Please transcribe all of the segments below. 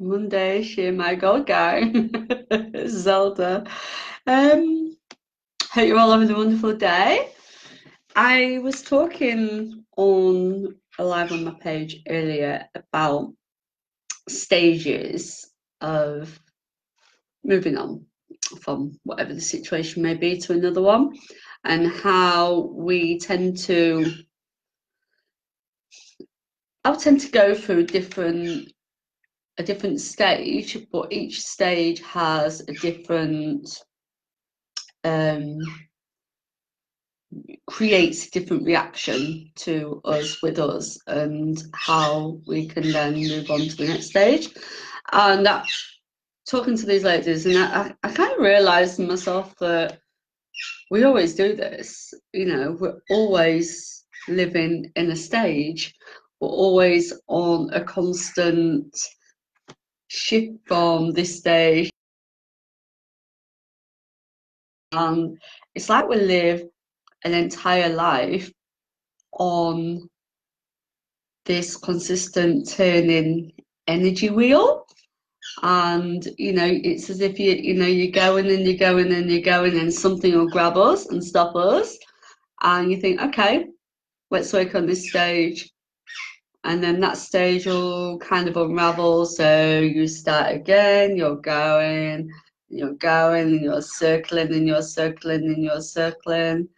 Monday, share my God gang. Zelda. Hope you're all having a wonderful day. I was talking on live on my page earlier about stages of moving on from whatever the situation may be to another one, and how we tend to go through a different stage, but each stage has a different creates a different reaction to us with us, and how we can then move on to the next stage. And talking to these ladies, and I kind of realized myself that we always do this. We're always living in a stage. We're always on a constant shift from this stage, and it's like we live an entire life on this consistent turning energy wheel. And it's as if you're going and you're going and you're going, and something will grab us and stop us, and you think, okay, let's work on this stage, and then that stage will kind of unravel, so you start again, you're going, and you're circling, and you're circling, and you're circling,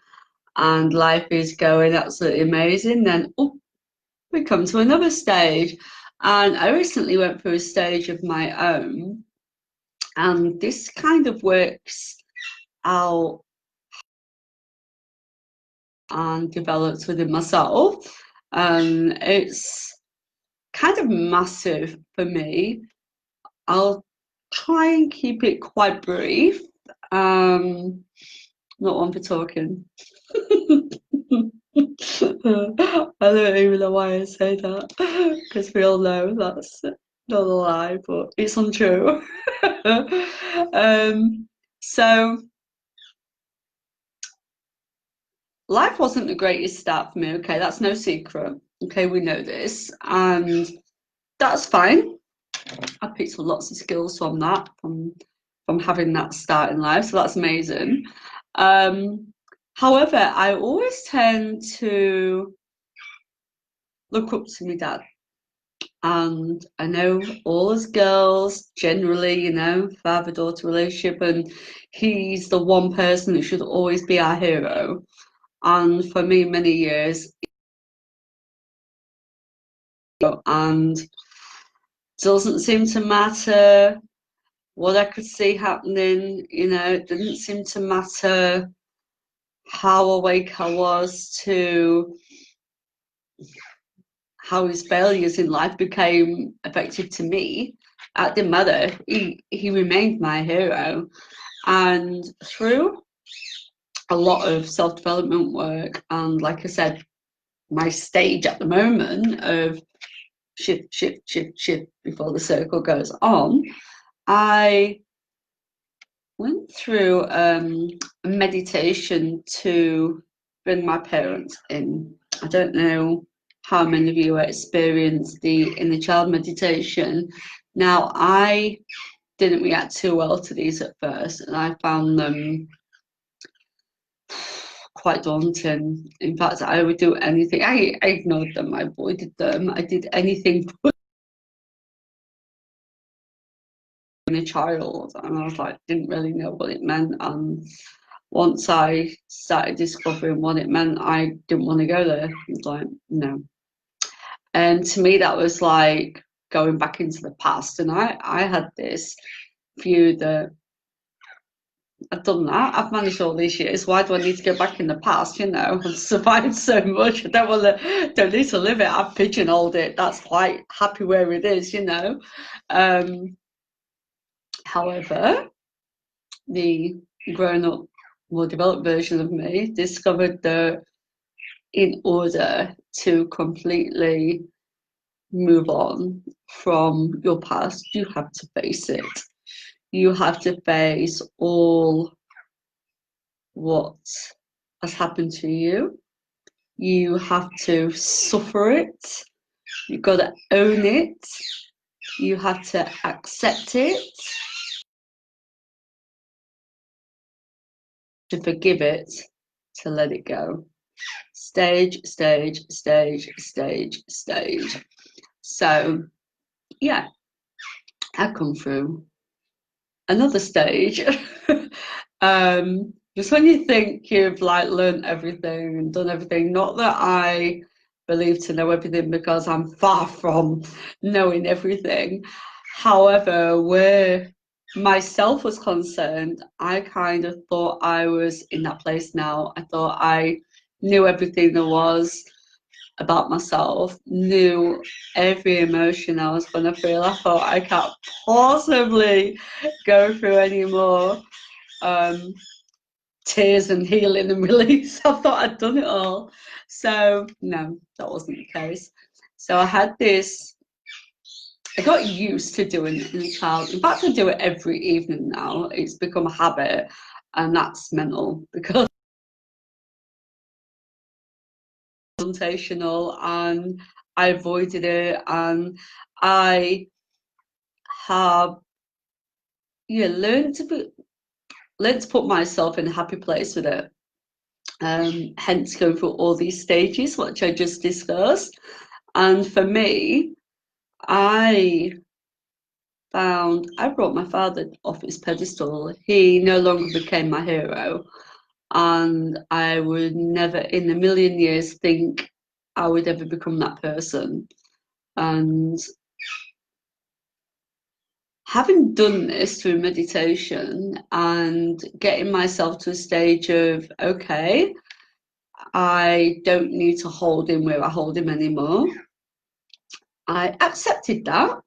and life is going absolutely amazing. Then we come to another stage. And I recently went through a stage of my own, and this kind of works out and develops within myself. And it's kind of massive for me. I'll try and keep it quite brief. Not one for talking. I don't even know why I say that, because we all know that's not a lie, but it's untrue. So life wasn't the greatest start for me. Okay, that's no secret. Okay, we know this, and that's fine. I picked up lots of skills from that, from having that start in life, so that's amazing. However, I always tend to look up to my dad. And I know all us girls generally, father-daughter relationship, and he's the one person that should always be our hero. And for me, many years, and doesn't seem to matter what I could see happening, it didn't seem to matter how awake I was to how his failures in life became effective to me. It didn't matter. He remained my hero. And through a lot of self-development work, and like I said, my stage at the moment of shift before the circle goes on, I went through a meditation to bring my parents in. I don't know how many of you experienced the inner child meditation. Now, I didn't react too well to these at first, and I found them quite daunting. In fact, I would do anything. I ignored them, I avoided them, I did anything but being a child, and I was like, didn't really know what it meant. And once I started discovering what it meant, I didn't want to go there. I was like, no. And to me, that was like going back into the past. And I had this view that I've done that. I've managed all these years. Why do I need to go back in the past? I've survived so much. I don't need to live it. I've pigeonholed it. That's quite happy where it is. However, the grown-up, more developed version of me discovered that in order to completely move on from your past, you have to face it. You have to face all what has happened to you. You have to suffer it. You've got to own it. You have to accept it, to forgive it, to let it go. Stage, stage, stage, stage, stage. So, yeah, I've come through another stage. Just when you think you've like learned everything and done everything, not that I believe to know everything, because I'm far from knowing everything. However, where myself was concerned, I kind of thought I was in that place now. I thought I knew everything there was about myself, knew every emotion I was going to feel. I thought I can't possibly go through any more tears and healing and release. I thought I'd done it all. So no, that wasn't the case. So I had this, I got used to doing it as a child. In fact, I do it every evening now. It's become a habit, and that's mental, because confrontational, and I avoided it, and I have learned to put myself in a happy place with it. Hence going through all these stages, which I just discussed. And for me, I brought my father off his pedestal. He no longer became my hero, and I would never in a million years think I would ever become that person. And having done this through meditation and getting myself to a stage of, okay, I don't need to hold him where I hold him anymore, I accepted that.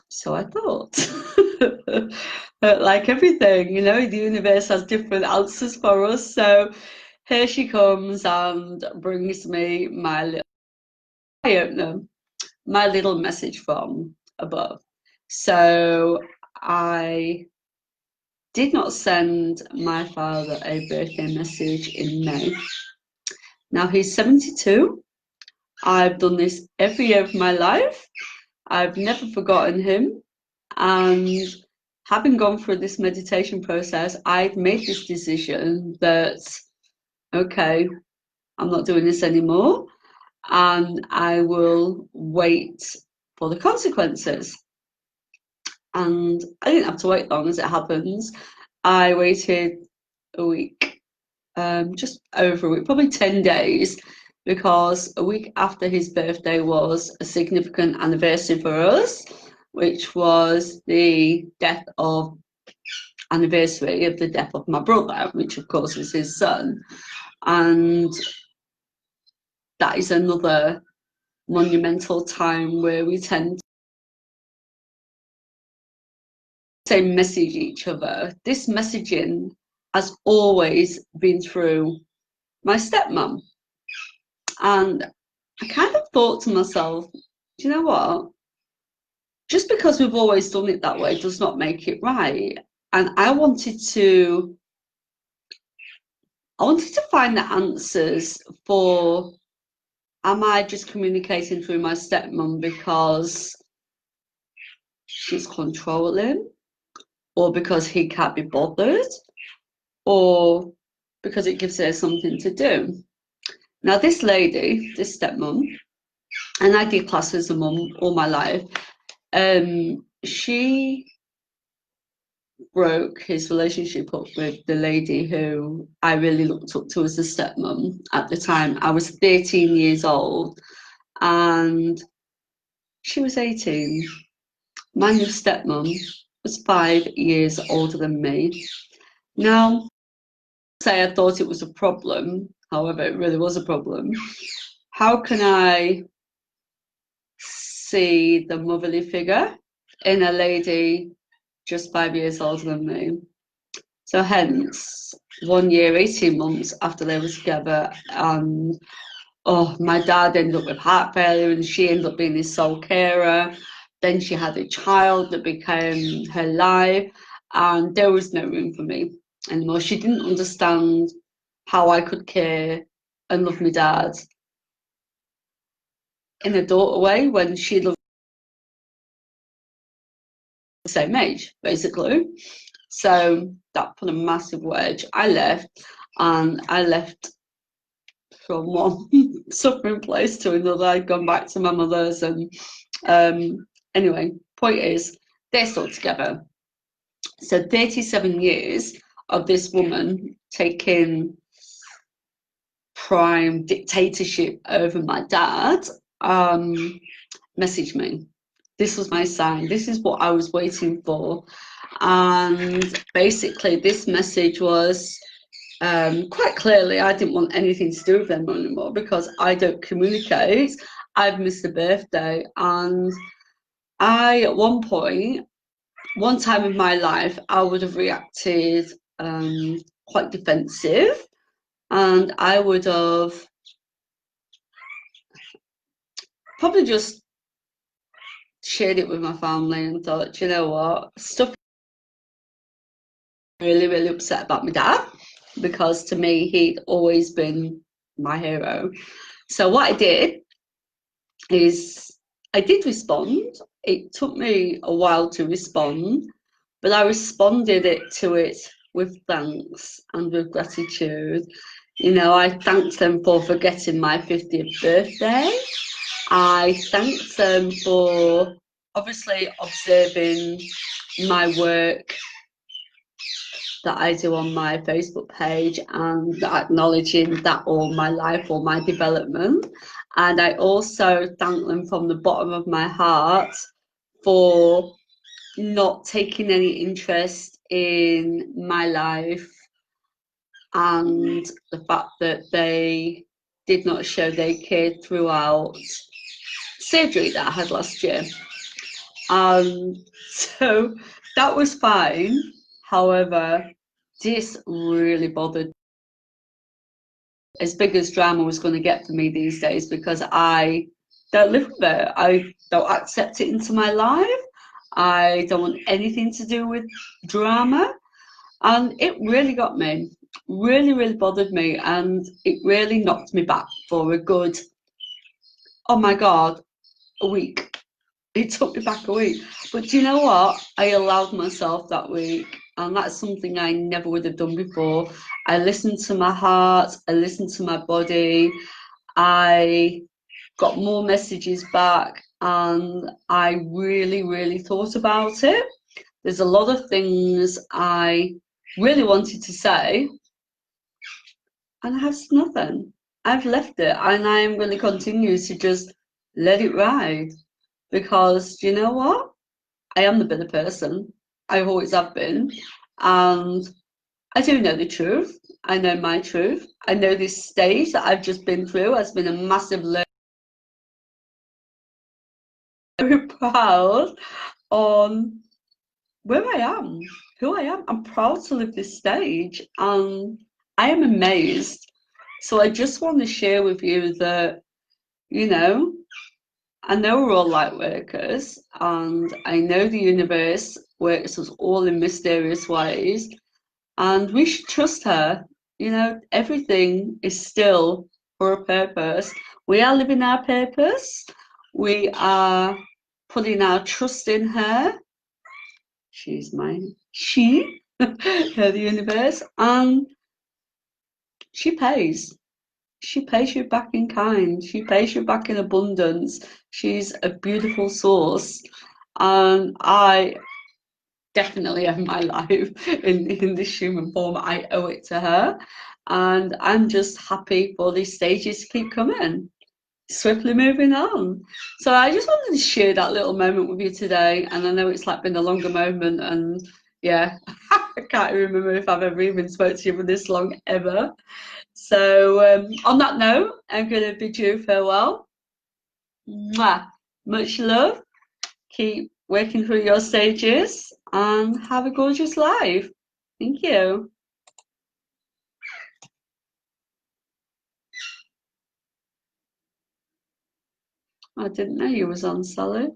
So I thought, like everything, the universe has different answers for us. So here she comes and brings me my little eye opener, my little message from above. So I did not send my father a birthday message in May. Now he's 72. I've done this every year of my life. I've never forgotten him. And having gone through this meditation process, I've made this decision that, okay, I'm not doing this anymore, and I will wait for the consequences. And I didn't have to wait long, as it happens. I waited a week, just over a week, probably 10 days, because a week after his birthday was a significant anniversary for us, which was the anniversary of the death of my brother, which of course was his son. And that is another monumental time where we tend to say message each other. This messaging has always been through my stepmom. And I kind of thought to myself, do you know what? Just because we've always done it that way does not make it right. And I wanted to find the answers for, am I just communicating through my stepmom because she's controlling, or because he can't be bothered, or because it gives her something to do? Now this lady, this stepmom, and I did class as a mum all my life, she broke his relationship up with the lady who I really looked up to as a stepmom. At the time, I was 13 years old and she was 18. My new stepmom was 5 years older than me. Now, say I thought it was a problem, however, it really was a problem. How can I see the motherly figure in a lady just 5 years older than me? So hence, 1 year, 18 months after they were together, and my dad ended up with heart failure and she ended up being his sole carer. Then she had a child that became her life, and there was no room for me anymore. She didn't understand how I could care and love my dad in a daughter way when she loved the same age, basically. So that put a massive wedge. I left, and I left from one suffering place to another. I'd gone back to my mother's, and anyway, point is, they're still together. So 37 years of this woman taking prime dictatorship over my dad, messaged me. This was my sign. This is what I was waiting for. And basically, this message was quite clearly, I didn't want anything to do with them anymore because I don't communicate. I've missed a birthday. And I, at one point, one time in my life, I would have reacted quite defensive, and I would have probably just shared it with my family and thought, you know what, stuff really, really upset about my dad, because to me, he'd always been my hero. So what I did is I did respond. It took me a while to respond, but I responded to it with thanks and with gratitude. You know, I thanked them for forgetting my 50th birthday. I thanked them for obviously observing my work that I do on my Facebook page and acknowledging that all my life, all my development. And I also thank them from the bottom of my heart for not taking any interest in my life, and the fact that they did not show they cared throughout surgery that I had last year. So that was fine. However, this really bothered. As big as drama was going to get for me these days, because I don't live with it. I don't accept it into my life. I don't want anything to do with drama. And it really got me, really, really bothered me. And it really knocked me back for a good, oh my God, a week. It took me back a week. But do you know what? I allowed myself that week. And that's something I never would have done before. I listened to my heart. I listened to my body. I got more messages back. And I really, really thought about it. There's a lot of things I really wanted to say. And I have nothing. I've left it. And I am going to continue to just let it ride. Because you know what? I am the better person. I always have been. And I do know the truth. I know my truth. I know this stage that I've just been through has been a massive learning. I'm very proud on where I am, who I am. I'm proud to live this stage. And I am amazed. So I just want to share with you that, you know, I know we're all light workers, and I know the universe works us all in mysterious ways, and we should trust her. You know, everything is still for a purpose. We are living our purpose. We are putting our trust in her. She's mine. Her, the universe, and she pays. She pays you back in kind. She pays you back in abundance. She's a beautiful source. And I definitely have my life in this human form. I owe it to her. And I'm just happy for these stages to keep coming, swiftly moving on. So I just wanted to share that little moment with you today. And I know it's like been a longer moment. And yeah, I can't remember if I've ever even spoke to you for this long ever. So on that note, I'm going to bid you farewell. Mwah. Much love. Keep working through your stages and have a gorgeous life. Thank you. I didn't know you was on, Sally.